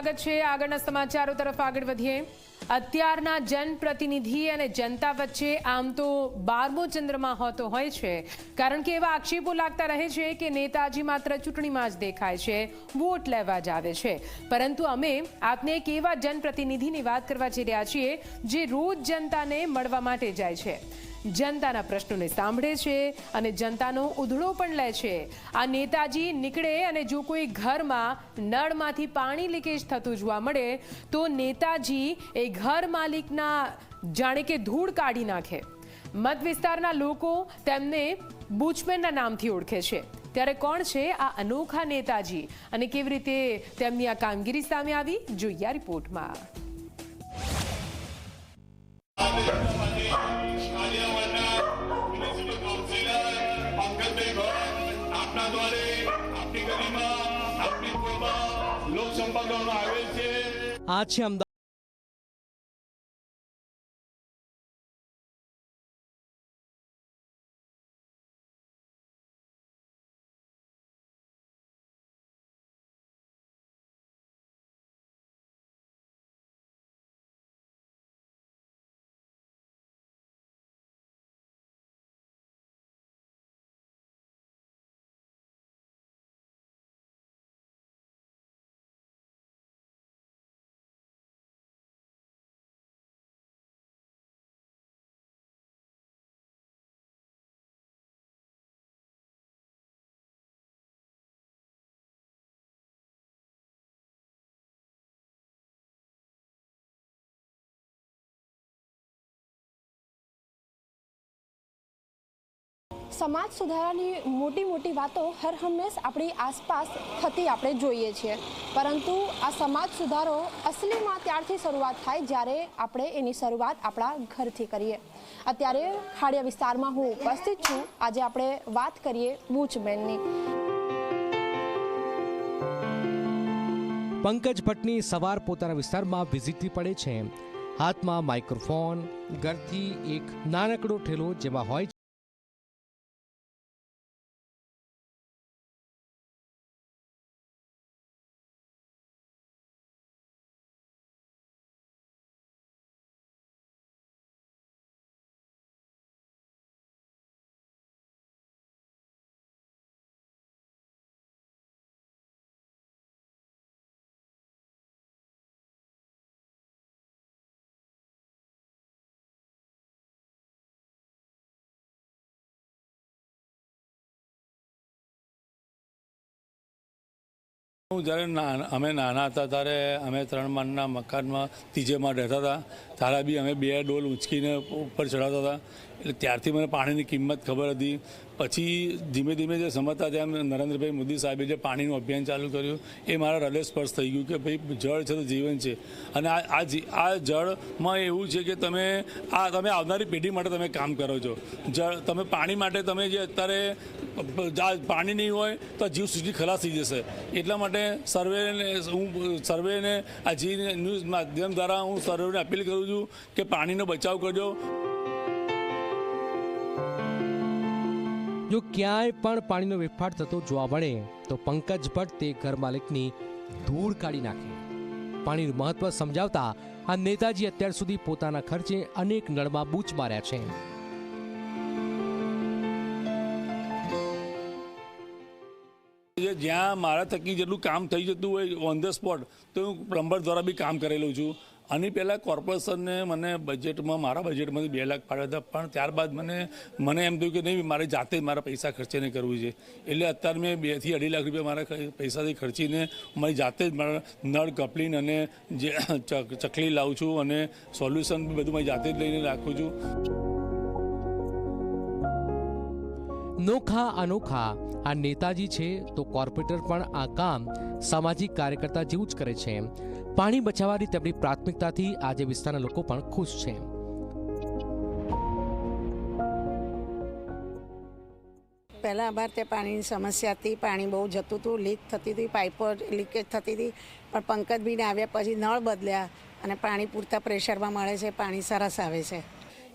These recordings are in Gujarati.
સ્વાગત છે। આગળના સમાચારો તરફ આગળ વધીએ। અત્યારના જનપ્રતિનિધિ અને જનતા વચ્ચે આમ તો 12મો ચંદ્રમાં હોતો હોય છે, કારણ કે એવા આક્ષેપો લાગતા રહે છે કે નેતાજી માત્ર ચૂંટણીમાં જ દેખાય છે, વોટ લેવા જ આવે છે। પરંતુ અમે આપને એક એવા જનપ્રતિનિધિની વાત કરવા જઈ રહ્યા છીએ જે રોજ જનતાને મળવા માટે જાય છે, जनताना प्रश्नों सांभळे छे अने जनतानो उधड़ो पण ले छे। आ नेताजी निकळे अने जो कोई घर में नळमांथी पाणी लीकेज थतुं जोवा मळे तो नेताजी ए घर मालिकना जाणे के धूळ काढी नाखे। मत विस्तारना लोको तेमने बूचमेनना नामथी ओळखे छे। त्यारे कोण छे आ अनोखा नेताजी अने केवी रीते तेमनी आ कामगीरी सामे आवी, जोईए आ रिपोर्टमां। आज છે અમદાવાદ समाज सुधारानी मोटी मोटी बातों हर हमेश अपनी आसपास थती आपणे जोईए छीए, परंतु आ समाज सुधारो असली में त्यारथी शरूआत थाय ज्यारे आपणे एनी शरूआत आपणा घरथी करीए। अत्यारे खाड़िया विस्तारमां हूँ उपस्थित छूं। आजे आपणे वात करीए वूचमेननी। पंकज भट्टनी सवार पोताना विस्तारमां विजिटथी पड़े छे। हाथमां माइक्रोफोन, घरथी एक नानकड़ो ठेलो जेमां होय જ્યારે અમે નાના હતા ત્યારે અમે 3 માળના મકાનમાં ત્રીજે માળ રહેતા હતા, ત્યારે બી અમે 2 ડોલ ઊંચકીને ઉપર ચડાવતા હતા। એટલે ત્યારથી મને પાણીની કિંમત ખબર હતી। પછી ધીમે ધીમે જે સમજતા તેમ નરેન્દ્રભાઈ મોદી સાહેબે જે પાણીનું અભિયાન ચાલુ કર્યું એ મારા હૃદય સ્પર્શ થઈ ગયું કે ભાઈ જળ છે તો જીવન છે। અને આ જળમાં એવું છે કે તમે આવનારી પેઢી માટે તમે કામ કરો છો। જળ તમે પાણી માટે તમે જે અત્યારે પાણી નહીં હોય તો જીવ સૃષ્ટિ ખલાસ થઈ જશે। એટલા માટે સર્વેને આ જી ન્યૂઝ માધ્યમ દ્વારા હું સર્વેને અપીલ કરું છું કે પાણીનો બચાવ કરજો। જો ક્યાંય પણ પાણીનો વેફાટ થતો જોવા મળે તો પંકજ ભટ્ટ તે ઘર માલિકની ધૂળ કાઢી નાખે। પાણીનું મહત્વ સમજાવતા આ નેતાજી અત્યાર સુધી પોતાના ખર્ચે અનેક નળમાં બૂચ માર્યા છે। જ્યાં મારા થકી જેટલું કામ થઈ જતું હોય ઓન ધ સ્પોટ તો હું પ્લમ્બર દ્વારા બી કામ કરેલું છું। આની પહેલાં કોર્પોરેશનને મને બજેટમાં મારા બજેટમાંથી 2 લાખ પાડ્યા હતા, પણ ત્યારબાદ મને એમ થયું કે નહીં, મારે જાતે જ મારા પૈસા ખર્ચીને કરવું છે। એટલે અત્યારે મેં 2 થી 2.5 લાખ રૂપિયા મારા પૈસાથી ખર્ચીને મારી જાતે જ મારા નળ કપલીન અને જે ચકલી લાવું છું અને સોલ્યુશન બી બધું મારી જાતે જ લઈને રાખું છું। નોખા અનોખા આ નેતાજી છે તો કોર્પોરેટર પણ આ કામ સામાજિક કાર્યકર્તા જેવું જ કરે છે। પાણી બચાવવાની તેમની પ્રાથમિકતાથી આજે વિસ્તારના લોકો પણ ખુશ છે। પહેલાં અમારે ત્યાં પાણીની સમસ્યા હતી, પાણી બહુ જતું હતું, લીક થતી હતી, પાઇપો લીકેજ થતી હતી, પણ પંકજભાઈને આવ્યા પછી નળ બદલ્યા અને પાણી પૂરતા પ્રેશરમાં મળે છે, પાણી સરસ આવે છે।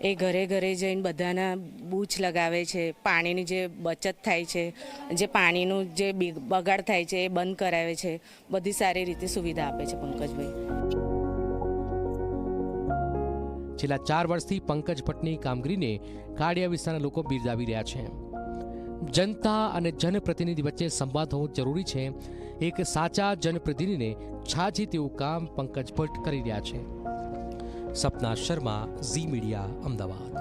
એ ઘરે ઘરે જઈને બધાના બૂચ લગાવે છે, પાણીની જે બચત થાય છે, જે પાણીનું જે બગાડ થાય છે એ બંધ કરાવે છે, બધી સારી રીતે સુવિધા આપે છે પંકજભાઈ. છેલ્લા 4 વર્ષથી પંકજ ભટ્ટની કામગીરીને કાળિયા વિસ્તારના લોકો બિરદાવી રહ્યા છે. જનતા અને જનપ્રતિનિધિ વચ્ચે સંવાદ હોવો જરૂરી છે. એક સાચા જનપ્રતિનિધિને છાજે તેવું કામ પંકજ ભટ્ટ કરી રહ્યા છે. સપના શર્મા, ઝી મીડિયા, અમદાવાદ.